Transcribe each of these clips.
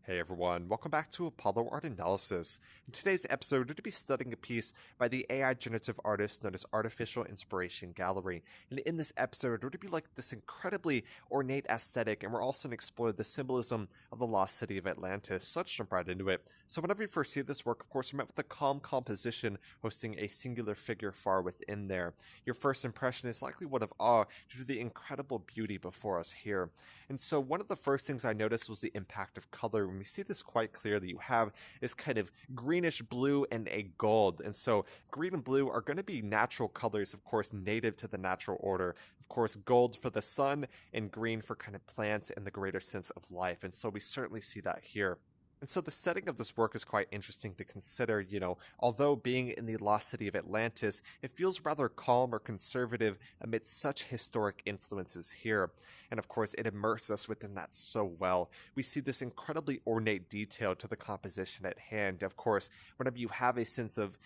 Hey everyone, welcome back to Apollo Art Analysis. In today's episode, we're going to be studying a piece by the AI generative artist known as Artificial Inspiration Gallery. And in this episode, we're going to be like this incredibly ornate aesthetic, and we're also going to explore the symbolism of the Lost City of Atlantis. So let's jump right into it. So whenever you first see this work, of course, we're met with a calm composition hosting a singular figure far within there. Your first impression is likely one of awe due to the incredible beauty before us here. And so one of the first things I noticed was the impact of color. When we see this quite clearly, you have this kind of greenish blue and a gold. And so green and blue are going to be natural colors, of course, native to the natural order. Of course, gold for the sun and green for kind of plants and the greater sense of life. And so we certainly see that here. And so the setting of this work is quite interesting to consider. Although being in the Lost City of Atlantis, it feels rather calm or conservative amidst such historic influences here. And of course, it immerses us within that so well. We see this incredibly ornate detail to the composition at hand. Of course, whenever you have a sense of,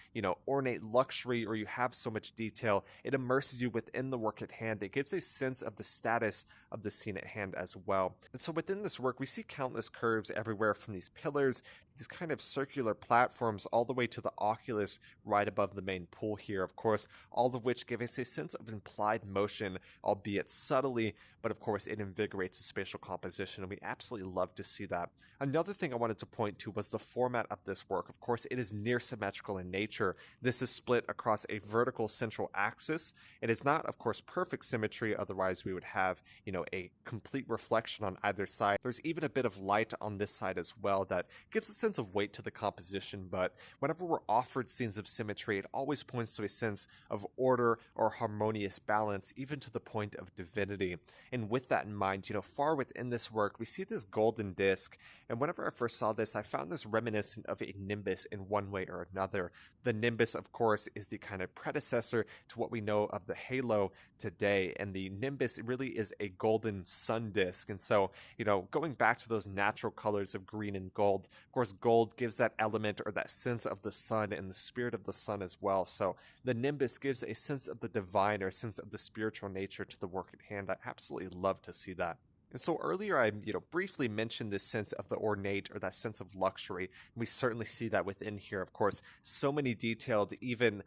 ornate luxury, or you have so much detail, it immerses you within the work at hand. It gives a sense of the status of the scene at hand as well. And so within this work, we see countless curves everywhere, from these pillars, these kind of circular platforms, all the way to the oculus right above the main pool here, of course, all of which give us a sense of implied motion, albeit subtly, but of course it invigorates the spatial composition, and we absolutely love to see that. Another thing I wanted to point to was the format of this work. Of course, it is near symmetrical in nature. This is split across a vertical central axis. It is not, of course, perfect symmetry, otherwise we would have, a complete reflection on either side. There's even a bit of light on this side as well that gives a sense of weight to the composition, but whenever we're offered scenes of symmetry, it always points to a sense of order or harmonious balance, even to the point of divinity. And with that in mind, far within this work, we see this golden disc, and whenever I first saw this, I found this reminiscent of a nimbus in one way or another. The nimbus, of course, is the kind of predecessor to what we know of the halo today, and the nimbus really is a golden sun disk. And so, going back to those natural colors of green and gold, of course, gold gives that element or that sense of the sun and the spirit of the sun as well. So the nimbus gives a sense of the divine or a sense of the spiritual nature to the work at hand. I absolutely love to see that. And so earlier I, briefly mentioned this sense of the ornate or that sense of luxury. And we certainly see that within here. Of course, so many detailed, even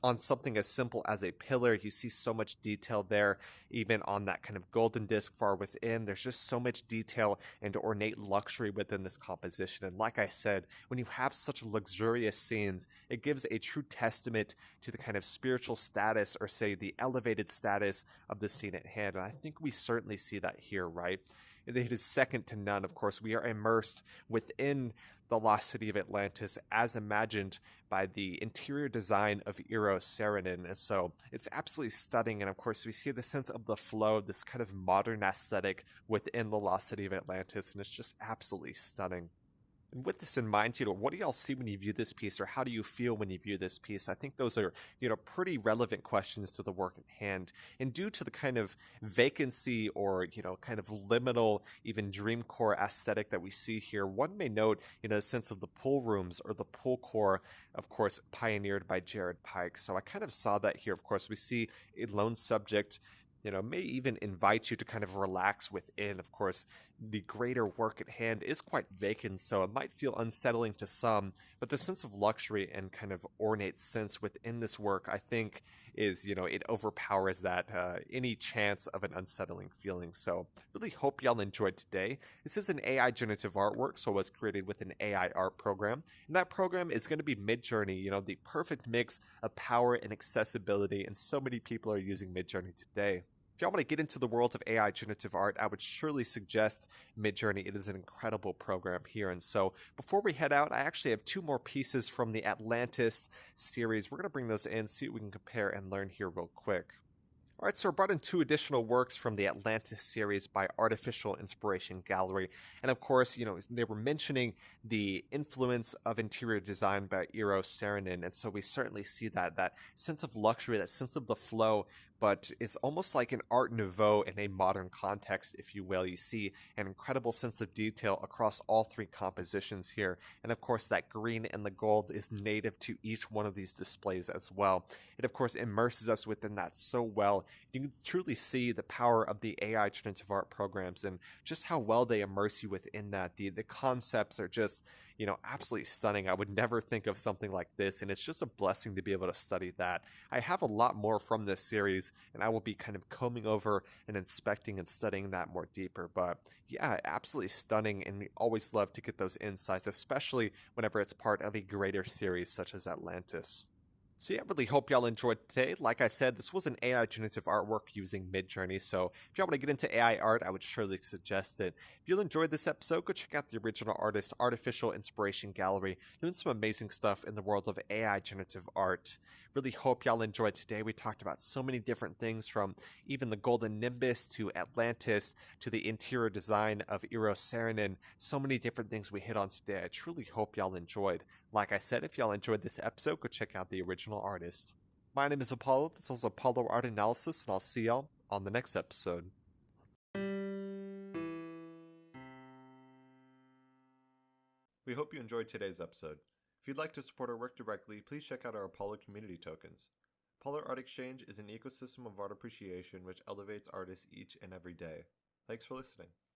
on something as simple as a pillar, you see so much detail there. Even on that kind of golden disc far within, there's just so much detail and ornate luxury within this composition. And like I said, when you have such luxurious scenes, it gives a true testament to the kind of spiritual status, or say the elevated status of the scene at hand. And I think we certainly see that here, right? It is second to none. Of course, we are immersed within the Lost City of Atlantis as imagined by the interior design of Eero Saarinen. And so it's absolutely stunning. And of course, we see the sense of the flow, this kind of modern aesthetic within the Lost City of Atlantis. And it's just absolutely stunning. And with this in mind, what do y'all see when you view this piece, or how do you feel when you view this piece? I think those are, pretty relevant questions to the work at hand. And due to the kind of vacancy or, kind of liminal, even dream core aesthetic that we see here, one may note, a sense of the pool rooms or the pool core, of course, pioneered by Jared Pike. So I kind of saw that here. Of course, we see a lone subject may even invite you to kind of relax within. Of course, the greater work at hand is quite vacant, so it might feel unsettling to some, but the sense of luxury and kind of ornate sense within this work, I think, is, it overpowers that, any chance of an unsettling feeling. So really hope y'all enjoyed today. This is an AI generative artwork, so it was created with an AI art program, and that program is going to be Midjourney, the perfect mix of power and accessibility, and so many people are using Midjourney today. If y'all want to get into the world of AI generative art, I would surely suggest Midjourney. It is an incredible program here. And so before we head out, I actually have two more pieces from the Atlantis series. We're going to bring those in, see what we can compare and learn here real quick. All right, so I brought in two additional works from the Atlantis series by Artificial Inspiration Gallery. And of course, they were mentioning the influence of interior design by Eero Saarinen. And so we certainly see that sense of luxury, that sense of the flow but it's almost like an Art Nouveau in a modern context, if you will. You see an incredible sense of detail across all three compositions here, and of course that green and the gold is native to each one of these displays as well. It of course immerses us within that so well. You can truly see the power of the AI generative art programs and just how well they immerse you within that. The concepts are just, absolutely stunning. I would never think of something like this, and it's just a blessing to be able to study that. I have a lot more from this series, and I will be kind of combing over and inspecting and studying that more deeper. But yeah, absolutely stunning, and we always love to get those insights, especially whenever it's part of a greater series such as Atlantis. So yeah, I really hope y'all enjoyed today. Like I said, this was an AI generative artwork using Midjourney, so if y'all want to get into AI art, I would surely suggest it. If you enjoyed this episode, go check out the original artist's Artificial Inspiration Gallery, doing some amazing stuff in the world of AI generative art. Really hope y'all enjoyed today. We talked about so many different things, from even the golden nimbus to Atlantis to the interior design of Eero Saarinen. So many different things we hit on today. I truly hope y'all enjoyed. Like I said, if y'all enjoyed this episode, go check out the original artist. My name is Apollo. This was Apollo Art Analysis, and I'll see y'all on the next episode. We hope you enjoyed today's episode. If you'd like to support our work directly, please check out our Apollo community tokens. Apollo Art Exchange is an ecosystem of art appreciation which elevates artists each and every day. Thanks for listening.